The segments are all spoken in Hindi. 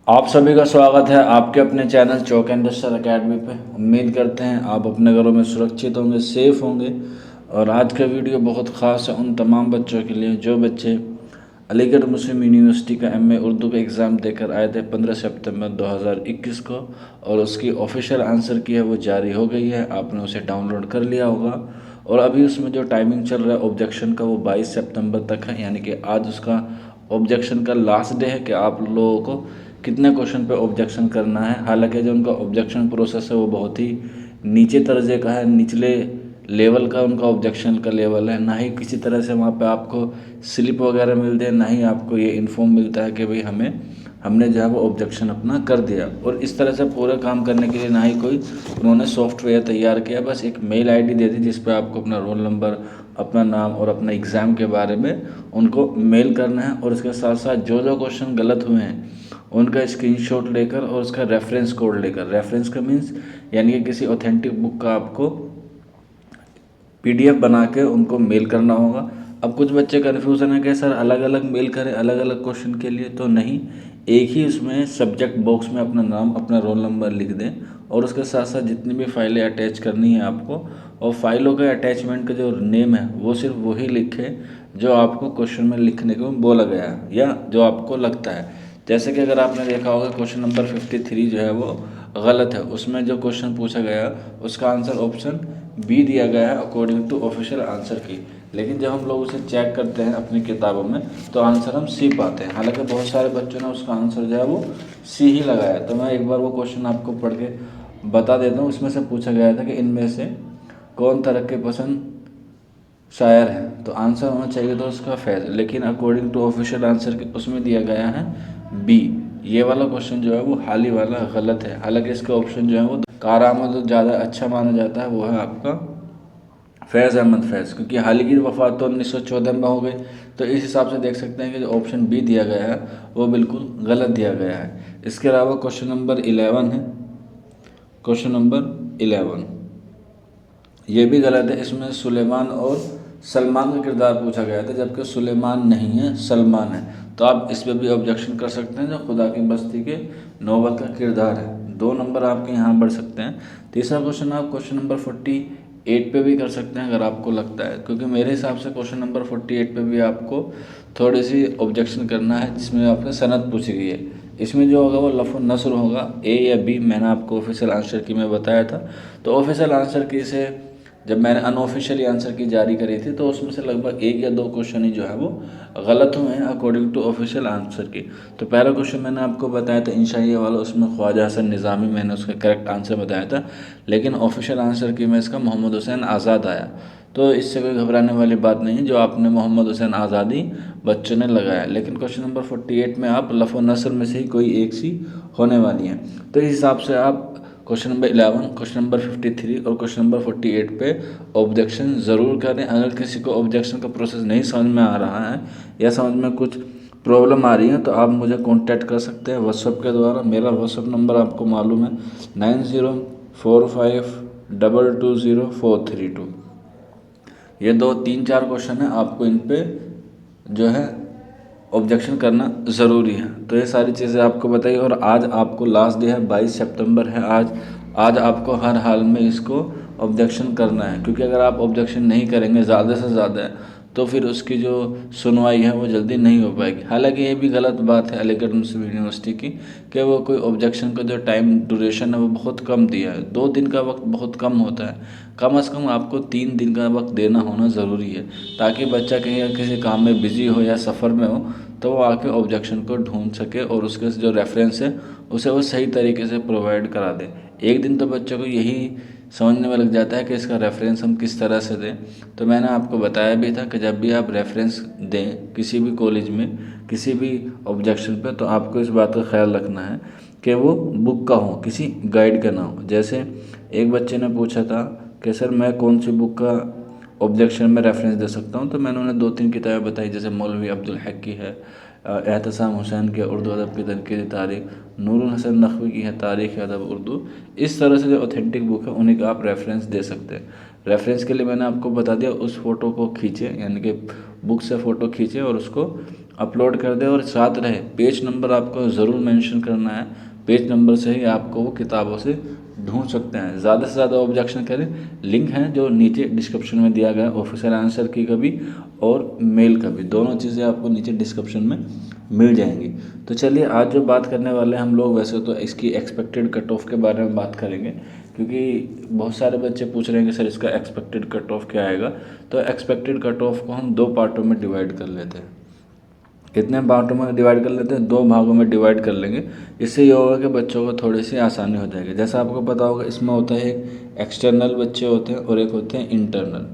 आप सभी का स्वागत है आपके अपने channel chalk and sir academy पे। उम्मीद करते हैं आप अपने घरों में सुरक्षित होंगे, सेफ होंगे। और आज का वीडियो बहुत ख़ास है उन तमाम बच्चों के लिए जो बच्चे अलीगढ़ मुस्लिम यूनिवर्सिटी का एमए उर्दू का एग्ज़ाम देकर आए थे 15 सितंबर 2021 को। और उसकी ऑफिशियल आंसर की है वो जारी हो गई है, आपने उसे डाउनलोड कर लिया होगा। और अभी उसमें जो टाइमिंग चल रहा है ऑब्जेक्शन का वो 22 सितंबर तक है, यानी कि आज उसका ऑब्जेक्शन का लास्ट डे है कि आप लोगों को कितने क्वेश्चन पे ऑब्जेक्शन करना है। हालांकि जो उनका ऑब्जेक्शन प्रोसेस है वो बहुत ही नीचे दर्जे का है, निचले लेवल का उनका ऑब्जेक्शन का लेवल है। ना ही किसी तरह से वहाँ पे आपको स्लिप वगैरह मिलते हैं, ना ही आपको ये इन्फॉर्म मिलता है कि भाई हमने जो है वो ऑब्जेक्शन अपना कर दिया। और इस तरह से पूरा काम करने के लिए ना ही कोई उन्होंने सॉफ्टवेयर तैयार किया, बस एक मेल आईडी दे दी जिस पर आपको अपना रोल नंबर, अपना नाम और अपना एग्ज़ाम के बारे में उनको मेल करना है। और इसके साथ साथ जो जो क्वेश्चन गलत हुए हैं उनका स्क्रीनशॉट लेकर और उसका रेफरेंस कोड लेकर, रेफरेंस का मीन्स यानी कि किसी ऑथेंटिक बुक का आपको पीडीएफ बना के उनको मेल करना होगा। अब कुछ बच्चे कन्फ्यूज़न है कि सर अलग अलग मेल करें अलग अलग क्वेश्चन के लिए, तो नहीं, एक ही उसमें सब्जेक्ट बॉक्स में अपना नाम, अपना रोल नंबर लिख दें और उसके साथ साथ जितनी भी फाइलें अटैच करनी है आपको, और फाइलों के अटैचमेंट का जो नेम है वो सिर्फ वही लिखें जो आपको क्वेश्चन में लिखने को बोला गया है या जो आपको लगता है। जैसे कि अगर आपने देखा होगा क्वेश्चन नंबर 53 जो है वो गलत है, उसमें जो क्वेश्चन पूछा गया उसका आंसर ऑप्शन बी दिया गया है अकॉर्डिंग टू ऑफिशियल आंसर की। लेकिन जब हम लोग उसे चेक करते हैं अपनी किताबों में तो आंसर हम सी पाते हैं। हालांकि बहुत सारे बच्चों ने उसका आंसर जो है वो सी ही लगाया। तो मैं एक बार वो क्वेश्चन आपको पढ़ के बता देता हूँ। उसमें से पूछा गया था कि इनमें से कौन तरक्की पसंद शायर है, तो आंसर होना चाहिए था उसका फैज़, लेकिन अकॉर्डिंग टू ऑफिशियल आंसर उसमें दिया गया है बी। ये वाला क्वेश्चन जो है वो हाल ही वाला गलत है। हालांकि इसका ऑप्शन जो है वो कारआमद जो ज़्यादा अच्छा माना जाता है वो है आपका फैज़ अहमद फैज़, क्योंकि हाल ही की वफात तो 1914 में हो गई। तो इस हिसाब से देख सकते हैं कि जो ऑप्शन बी दिया गया है वो बिल्कुल गलत दिया गया है। इसके अलावा क्वेश्चन नंबर 11 है, क्वेश्चन नंबर 11 ये भी गलत है। इसमें सुलेमान और सलमान का किरदार पूछा गया था, जबकि सुलेमान नहीं है, सलमान है। तो आप इस पर भी ऑब्जेक्शन कर सकते हैं, जो खुदा की बस्ती के नोवेल का किरदार है। 2 नंबर आपके यहाँ बढ़ सकते हैं। तीसरा क्वेश्चन आप क्वेश्चन नंबर 48 पे भी कर सकते हैं अगर आपको लगता है, क्योंकि मेरे हिसाब से क्वेश्चन नंबर 48 पे भी आपको थोड़ी सी ऑब्जेक्शन करना है, जिसमें आपने सनद पूछी गई है। इसमें जो होगा वो लफ्ज़ नस्र होगा, ए या बी। मैंने आपको ऑफिशियल आंसर की मैं बताया था। तो ऑफिशियल आंसर की से जब मैंने अनऑफिशियली आंसर की जारी करी थी तो उसमें से लगभग 1 या 2 क्वेश्चन ही जो है वो गलत हुए हैं अकॉर्डिंग टू ऑफिशियल आंसर की। तो पहला क्वेश्चन मैंने आपको बताया था इंशाइया वाला, उसमें ख्वाजा हसन निज़ामी मैंने उसका करेक्ट आंसर बताया था, लेकिन ऑफिशियल आंसर की में इसका मोहम्मद हुसैन आज़ाद आया। तो इससे कोई घबराने वाली बात नहीं है, जो आपने मोहम्मद हुसैन आज़ादी बच्चों ने लगाया। लेकिन क्वेश्चन नंबर 48 में आप लफ़ नसर में से ही कोई एक सी होने वाली है। तो इस हिसाब से आप क्वेश्चन नंबर 11, क्वेश्चन नंबर 53 और क्वेश्चन नंबर 48 पे ऑब्जेक्शन ज़रूर करें। अगर किसी को ऑब्जेक्शन का प्रोसेस नहीं समझ में आ रहा है या समझ में कुछ प्रॉब्लम आ रही है तो आप मुझे कांटेक्ट कर सकते हैं व्हाट्सअप के द्वारा। मेरा व्हाट्सअप नंबर आपको मालूम है 9045220432। ये 2 3 4 क्वेश्चन है, आपको इन पे जो है ऑब्जेक्शन करना ज़रूरी है। तो ये सारी चीज़ें आपको बताइए। और आज आपको लास्ट डे है, 22 सितंबर है आज। आज आपको हर हाल में इसको ऑब्जेक्शन करना है, क्योंकि अगर आप ऑब्जेक्शन नहीं करेंगे ज़्यादा से ज़्यादा तो फिर उसकी जो सुनवाई है वो जल्दी नहीं हो पाएगी। हालांकि ये भी गलत बात है अलीगढ़ मुस्लिम यूनिवर्सिटी की कि वो कोई ऑब्जेक्शन का जो टाइम ड्यूरेशन है वो बहुत कम दिया है। 2 दिन का वक्त बहुत कम होता है, कम से कम आपको 3 दिन का वक्त देना होना ज़रूरी है, ताकि बच्चा कहीं किसी काम में बिज़ी हो या सफ़र में हो तो वो आके ऑब्जेक्शन को ढूंढ सके और उसके जो रेफरेंस है उसे वो सही तरीके से प्रोवाइड करा दे। एक दिन तो बच्चों को यही समझने में लग जाता है कि इसका रेफरेंस हम किस तरह से दें। तो मैंने आपको बताया भी था कि जब भी आप रेफरेंस दें किसी भी कॉलेज में किसी भी ऑब्जेक्शन पे, तो आपको इस बात का ख्याल रखना है कि वो बुक का हो, किसी गाइड का ना हो। जैसे एक बच्चे ने पूछा था कि सर मैं कौन सी बुक का ऑब्जेक्शन में रेफरेंस दे सकता हूँ, तो मैंने उन्हें 2 3 किताबें बताई, जैसे मौलवी अब्दुल हक की है एहतसाम हुसैन की उर्दू अदब की तनकीदी तारीख, नूरुल हसन नकवी की है तारीख़ अदब उर्दू। इस तरह से जो ऑथेंटिक बुक है उन्हीं का आप रेफरेंस दे सकते हैं। रेफरेंस के लिए मैंने आपको बता दिया, उस फ़ोटो को खींचे, यानी कि बुक से फ़ोटो खींचे और उसको अपलोड कर दें और साथ रहे पेज नंबर आपको ज़रूर मेंशन करना है। पेज नंबर से ही आपको वो किताबों से ढूंढ सकते हैं। ज़्यादा से ज़्यादा ऑब्जेक्शन करें। लिंक है जो नीचे डिस्क्रिप्शन में दिया गया है, ऑफिशियल आंसर की का भी और मेल का भी, दोनों चीज़ें आपको नीचे डिस्क्रिप्शन में मिल जाएंगी। तो चलिए आज जो बात करने वाले हैं हम लोग, वैसे तो इसकी एक्सपेक्टेड कट ऑफ के बारे में बात करेंगे, क्योंकि बहुत सारे बच्चे पूछ रहे हैं कि सर इसका एक्सपेक्टेड कट ऑफ क्या आएगा। तो एक्सपेक्टेड कट ऑफ को हम 2 पार्टों में डिवाइड कर लेते हैं। कितने पार्टों में डिवाइड कर लेते हैं? 2 भागों में डिवाइड कर लेंगे। इससे ये होगा कि बच्चों को थोड़ी सी आसानी हो जाएगी। जैसा आपको पता होगा इसमें होता है एक एक्सटर्नल बच्चे होते हैं और एक होते हैं इंटरनल।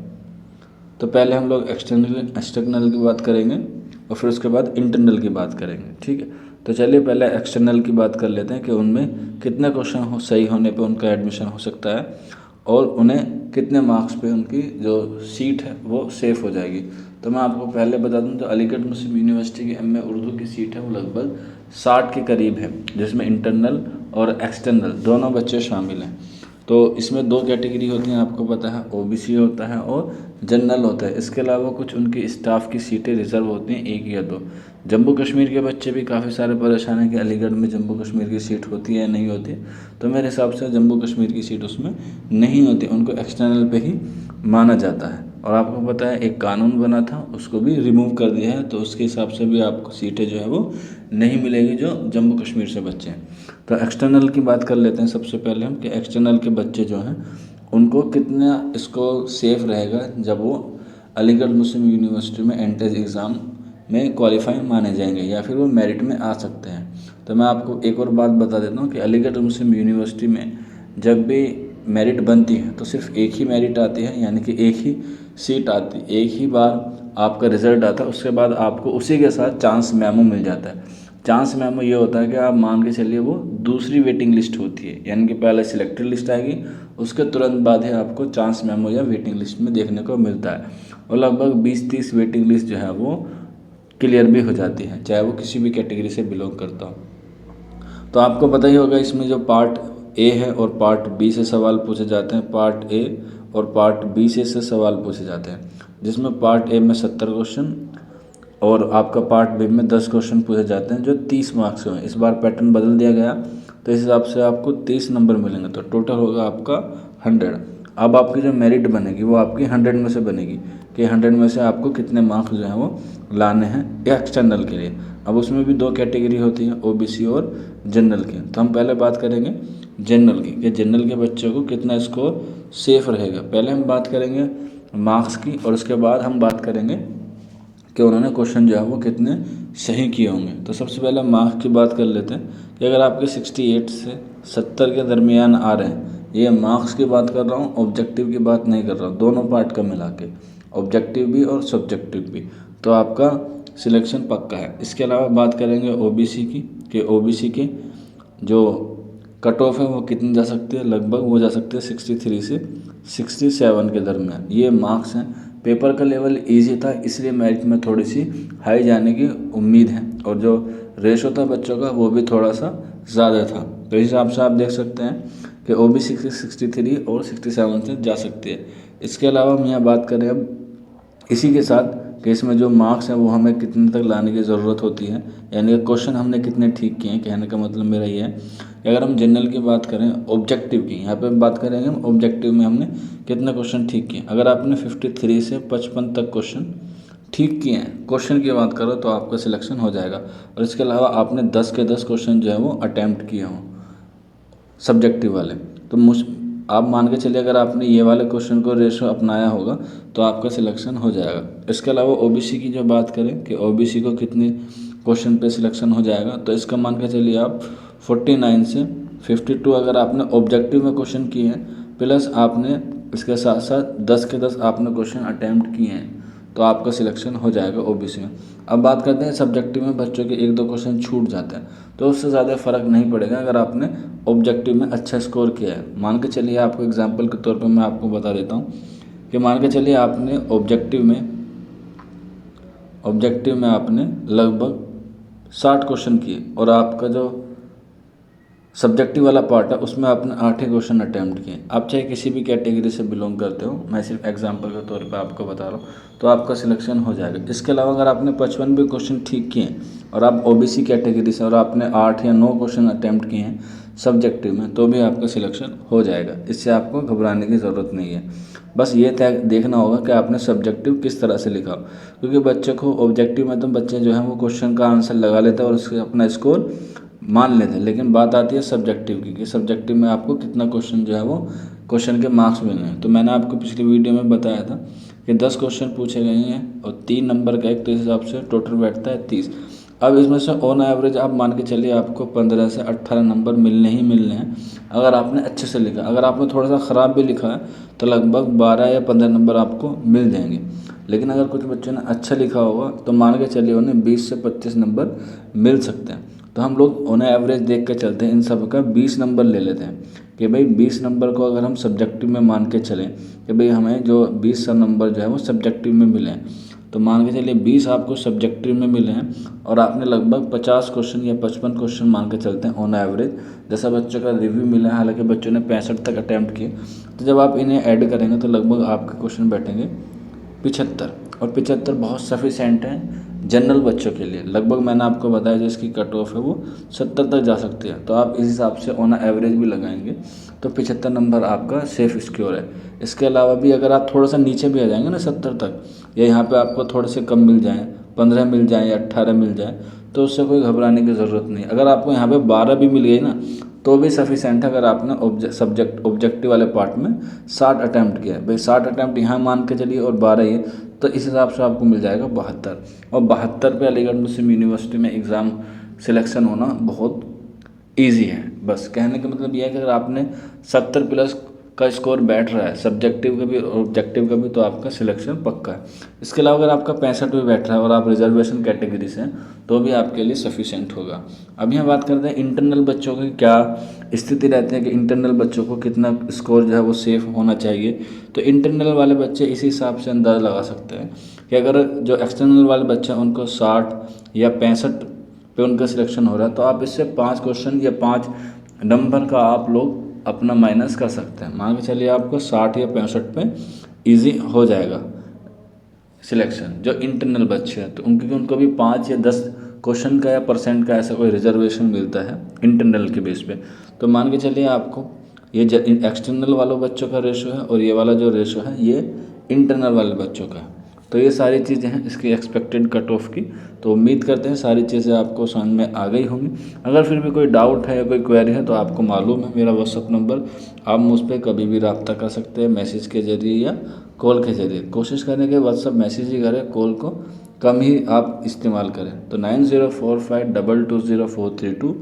तो पहले हम लोग एक्सटर्नल की बात करेंगे और फिर उसके बाद इंटरनल की बात करेंगे, ठीक है। तो चलिए पहले एक्सटर्नल की बात कर लेते हैं कि उनमें कितने क्वेश्चन सही होने पे उनका एडमिशन हो सकता है और उन्हें कितने मार्क्स पे उनकी जो सीट है वो सेफ हो जाएगी। तो मैं आपको पहले बता दूं, तो अलीगढ़ मुस्लिम यूनिवर्सिटी की एमए उर्दू की सीट है वो लगभग 60 के करीब है, जिसमें इंटरनल और एक्सटर्नल दोनों बच्चे शामिल हैं। तो इसमें 2 कैटेगरी होती हैं, आपको पता है, ओबीसी होता है और जनरल होता है। इसके अलावा कुछ उनकी स्टाफ की सीटें रिजर्व होती हैं, 1 या 2। जम्मू कश्मीर के बच्चे भी काफ़ी सारे परेशान हैं कि अलीगढ़ में जम्मू कश्मीर की सीट होती है या नहीं होती। तो मेरे हिसाब से जम्मू कश्मीर की सीट उसमें नहीं होती, उनको एक्सटर्नल पे ही माना जाता है। और आपको पता है एक कानून बना था, उसको भी रिमूव कर दिया है, तो उसके हिसाब से भी आपको सीटें जो है वो नहीं मिलेगी जो जम्मू कश्मीर से बच्चे हैं। तो एक्सटर्नल की बात कर लेते हैं सबसे पहले हम, कि एक्सटर्नल के बच्चे जो हैं उनको कितना इसको सेफ रहेगा जब वो अलीगढ़ मुस्लिम यूनिवर्सिटी में एंट्रेंस एग्ज़ाम में क्वालिफाई माने जाएंगे या फिर वो मेरिट में आ सकते हैं। तो मैं आपको एक और बात बता देता हूँ कि अलीगढ़ मुस्लिम यूनिवर्सिटी में जब भी मेरिट बनती है तो सिर्फ एक ही मेरिट आती है, यानी कि एक ही सीट आती, एक ही बार आपका रिजल्ट आता है। उसके बाद आपको उसी के साथ चांस मेमो मिल जाता है। चांस मेमो ये होता है कि आप मान के चलिए वो दूसरी वेटिंग लिस्ट होती है, यानी कि पहले सिलेक्टेड लिस्ट आएगी, उसके तुरंत बाद ही आपको चांस मेमो या वेटिंग लिस्ट में देखने को मिलता है। और लगभग 20-30 वेटिंग लिस्ट जो है वो क्लियर भी हो जाती है, चाहे वो किसी भी कैटेगरी से बिलोंग करता हो। तो आपको पता ही होगा इसमें जो पार्ट ए है और पार्ट बी से सवाल पूछे जाते हैं। पार्ट ए और पार्ट बी से सवाल पूछे जाते हैं, जिसमें पार्ट ए में 70 क्वेश्चन और आपका पार्ट बी में 10 क्वेश्चन पूछे जाते हैं जो 30 मार्क्स के हैं। इस बार पैटर्न बदल दिया गया, तो इस हिसाब से आपको 30 नंबर मिलेंगे, तो टोटल होगा आपका 100। अब आपकी जो मेरिट बनेगी वो आपकी 100 में से बनेगी कि 100 में से आपको कितने मार्क्स जो हैं वो लाने हैं एक्सटर्नल के लिए। अब उसमें भी 2 कैटेगरी होती है, ओबीसी और जनरल की। तो हम पहले बात करेंगे जनरल की, कि जनरल के बच्चों को कितना स्कोर सेफ रहेगा। पहले हम बात करेंगे मार्क्स की और उसके बाद हम बात करेंगे कि उन्होंने क्वेश्चन जो है वो कितने सही किए होंगे। तो सबसे पहले मार्क्स की बात कर लेते हैं कि अगर आपके 68 से 70 के दरमियान आ रहे हैं, ये मार्क्स की बात कर रहा हूँ, ऑब्जेक्टिव की बात नहीं कर रहा हूँ, दोनों पार्ट का मिला के, ऑब्जेक्टिव भी और सब्जेक्टिव भी, तो आपका सिलेक्शन पक्का है। इसके अलावा बात करेंगे ओबीसी की, कि ओबीसी के जो कट ऑफ है वो कितनी जा सकती है, लगभग वो जा सकती है 63 से 67 के दरमियान। ये मार्क्स हैं। पेपर का लेवल इजी था, इसलिए मेरिट में थोड़ी सी हाई जाने की उम्मीद है, और जो रेशो था बच्चों का वो भी थोड़ा सा ज़्यादा था। तो इस हिसाब से आप देख सकते हैं कि ओबीसी 63 और 67 से जा सकती है। इसके अलावा हम यहाँ बात करें अब इसी के साथ कि इसमें जो मार्क्स हैं वो हमें कितने तक लाने की ज़रूरत होती है, यानी कि क्वेश्चन हमने कितने ठीक किए हैं। कहने का मतलब मेरा ये है कि अगर हम जनरल की बात करें, ऑब्जेक्टिव की यहाँ पे बात करेंगे हम, ऑब्जेक्टिव में हमने कितने क्वेश्चन ठीक किए। अगर आपने 53 से 55 तक क्वेश्चन ठीक किए हैं, क्वेश्चन की बात करो, तो आपका सिलेक्शन हो जाएगा। और इसके अलावा आपने 10 के 10 क्वेश्चन जो है वो अटैम्प्ट किए हों सब्जेक्टिव वाले, तो आप मान के चलिए अगर आपने ये वाले क्वेश्चन को रेशो अपनाया होगा तो आपका सिलेक्शन हो जाएगा। इसके अलावा ओबीसी की जो बात करें कि ओबीसी को कितने क्वेश्चन पे सिलेक्शन हो जाएगा, तो इसका मान के चलिए आप 49 से 52 अगर आपने ऑब्जेक्टिव में क्वेश्चन किए हैं, प्लस आपने इसके साथ साथ 10 के 10 आपने क्वेश्चन अटैम्प्ट किए हैं, तो आपका सिलेक्शन हो जाएगा ओबीसी में। अब बात करते हैं सब्जेक्टिव में, बच्चों के 1-2 क्वेश्चन छूट जाते हैं, तो उससे ज़्यादा फ़र्क नहीं पड़ेगा अगर आपने ऑब्जेक्टिव में अच्छा स्कोर किया है। मान के चलिए, आपको एग्जांपल के तौर पे मैं आपको बता देता हूँ कि मान के चलिए आपने ऑब्जेक्टिव में आपने लगभग 60 क्वेश्चन किए और आपका जो सब्जेक्टिव वाला पार्ट है, उसमें आपने 8 ही क्वेश्चन अटैम्प्ट किए। आप चाहे किसी भी कैटेगरी से बिलोंग करते हो, मैं सिर्फ एग्जांपल के तौर पे आपको बता रहा हूँ, तो आपका सिलेक्शन हो जाएगा। इसके अलावा अगर आपने 55 भी क्वेश्चन ठीक किए और आप ओबीसी कैटेगरी से और आपने 8 या 9 क्वेश्चन अटैम्प्ट किए हैं सब्जेक्टिव में, तो भी आपका सिलेक्शन हो जाएगा। इससे आपको घबराने की ज़रूरत नहीं है। बस ये तय देखना होगा कि आपने सब्जेक्टिव किस तरह से लिखा, क्योंकि बच्चे को ऑब्जेक्टिव में तो बच्चे जो हैं वो क्वेश्चन का आंसर लगा लेते हैं और उसके अपना स्कोर मान लेते हैं, लेकिन बात आती है सब्जेक्टिव की कि सब्जेक्टिव में आपको कितना क्वेश्चन जो है वो क्वेश्चन के मार्क्स मिलने हैं। तो मैंने आपको पिछली वीडियो में बताया था कि 10 क्वेश्चन पूछे गए हैं और 3 नंबर का एक, तो इस हिसाब से टोटल बैठता है 30। अब इसमें से ऑन एवरेज आप मान के चलिए आपको 15 से 18 नंबर मिलने ही मिलने हैं अगर आपने अच्छे से लिखा। अगर आपने थोड़ा सा ख़राब भी लिखा है तो लगभग 12 या 15 नंबर आपको मिल जाएंगे। लेकिन अगर कुछ बच्चों ने अच्छा लिखा होगा तो मान के चलिए उन्हें 20 से 25 नंबर मिल सकते हैं। तो हम लोग ऑन एवरेज देख कर चलते हैं, इन सब का 20 नंबर ले लेते हैं कि भाई 20 नंबर को अगर हम सब्जेक्टिव में मान के चलें कि भाई हमें जो 20 नंबर जो है वो सब्जेक्टिव में मिले हैं, तो मान के चलिए 20 आपको सब्जेक्टिव में मिले हैं और आपने लगभग 50 क्वेश्चन या 55 क्वेश्चन मान के चलते हैं ऑन एवरेज, जैसा बच्चों का रिव्यू मिला है, हालांकि बच्चों ने 65 तक अटैम्प्ट किए। तो जब आप इन्हें ऐड करेंगे तो लगभग आपके क्वेश्चन बैठेंगे 75, और 75 बहुत सफिशेंट है जनरल बच्चों के लिए। लगभग मैंने आपको बताया जो इसकी कट ऑफ है वो 70 तक जा सकती है। तो आप इस हिसाब से ऑन एवरेज भी लगाएंगे तो 75 नंबर आपका सेफ सिक्योर है। इसके अलावा भी अगर आप थोड़ा सा नीचे भी आ जाएंगे ना 70 तक, या यहाँ पे आपको थोड़े से कम मिल जाएँ, 15 मिल जाएँ या 18 मिल जाए, तो उससे कोई घबराने की ज़रूरत नहीं। अगर आपको यहाँ पे 12 भी मिल गई ना तो भी सफिशेंट है अगर आपने ऑब्जेक्टिव वाले पार्ट में 60 अटैम्प्ट किया है। भाई 60 अटैम्प्ट यहाँ मान के चलिए और 12 ये, तो इस हिसाब से आपको मिल जाएगा 72। और 72 पे अलीगढ़ मुस्लिम यूनिवर्सिटी में एग्ज़ाम सिलेक्शन होना बहुत ईजी है। बस कहने का मतलब यह है कि अगर आपने 70 प्लस का स्कोर बैठ रहा है सब्जेक्टिव का भी और ऑब्जेक्टिव का भी, तो आपका सिलेक्शन पक्का है। इसके अलावा अगर आपका 65 भी बैठ रहा है और आप रिजर्वेशन कैटेगरी से हैं तो भी आपके लिए सफिशेंट होगा। अब यहाँ बात करते हैं इंटरनल बच्चों की क्या स्थिति रहती है कि इंटरनल बच्चों को कितना स्कोर जो है वो सेफ होना चाहिए। तो इंटरनल वाले बच्चे इसी हिसाब से अंदाज़ा लगा सकते हैं कि अगर जो एक्सटर्नल वाले बच्चे हैं उनको 60 या 65 पे उनका सिलेक्शन हो रहा है, तो आप इससे 5 क्वेश्चन या 5 नंबर का आप लोग अपना माइनस कर सकते हैं। मान के चलिए आपको 60 या 65 पे इजी हो जाएगा सिलेक्शन। जो इंटरनल बच्चे हैं तो उनके उनको भी 5 या 10 क्वेश्चन का या परसेंट का ऐसा कोई रिजर्वेशन मिलता है इंटरनल के बेस पे। तो मान के चलिए आपको ये एक्सटर्नल वालों बच्चों का रेशो है और ये वाला जो रेशो है ये इंटरनल वाले बच्चों का है। तो ये सारी चीज़ें हैं इसकी एक्सपेक्टेड कट ऑफ की। तो उम्मीद करते हैं सारी चीज़ें आपको समझ में आ गई होंगी। अगर फिर भी कोई डाउट है या कोई क्वेरी है तो आपको मालूम है मेरा व्हाट्सअप नंबर, आप मुझ पर कभी भी रब्ता कर सकते हैं मैसेज के ज़रिए या कॉल के ज़रिए। कोशिश करें कि व्हाट्सअप मैसेज ही करें, कॉल को कम ही आप इस्तेमाल करें। तो 9045220432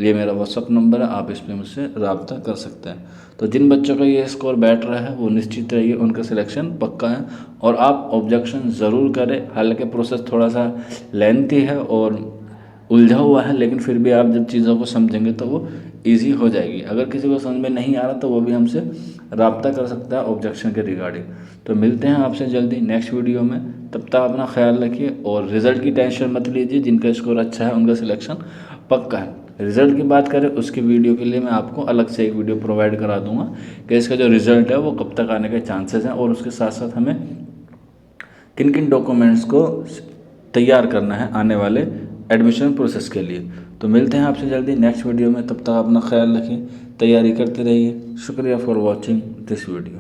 ये मेरा व्हाट्सअप नंबर है, आप इस पर मुझसे रब्ता कर सकते हैं। तो जिन बच्चों का ये स्कोर बैठ रहा है वो निश्चित रहिए उनका सिलेक्शन पक्का है। और आप ऑब्जेक्शन ज़रूर करें, हालांकि प्रोसेस थोड़ा सा लेंथी है और उलझा हुआ है, लेकिन फिर भी आप जब चीज़ों को समझेंगे तो वो ईजी हो जाएगी। अगर किसी को समझ में नहीं आ रहा तो वो भी हमसे रब्ता कर सकता है ऑब्जेक्शन के रिगार्डिंग। तो मिलते हैं आपसे जल्दी नेक्स्ट वीडियो में, तब तक अपना ख्याल रखिए और रिज़ल्ट की टेंशन मत लीजिए। जिनका स्कोर अच्छा है उनका सिलेक्शन पक्का है। रिज़ल्ट की बात करें उसकी वीडियो के लिए मैं आपको अलग से एक वीडियो प्रोवाइड करा दूंगा कि इसका जो रिज़ल्ट है वो कब तक आने के चांसेस हैं और उसके साथ साथ हमें किन किन डॉक्यूमेंट्स को तैयार करना है आने वाले एडमिशन प्रोसेस के लिए। तो मिलते हैं आपसे जल्दी नेक्स्ट वीडियो में, तब तक अपना ख्याल रखिए, तैयारी करते रहिए। शुक्रिया फॉर वॉचिंग दिस वीडियो।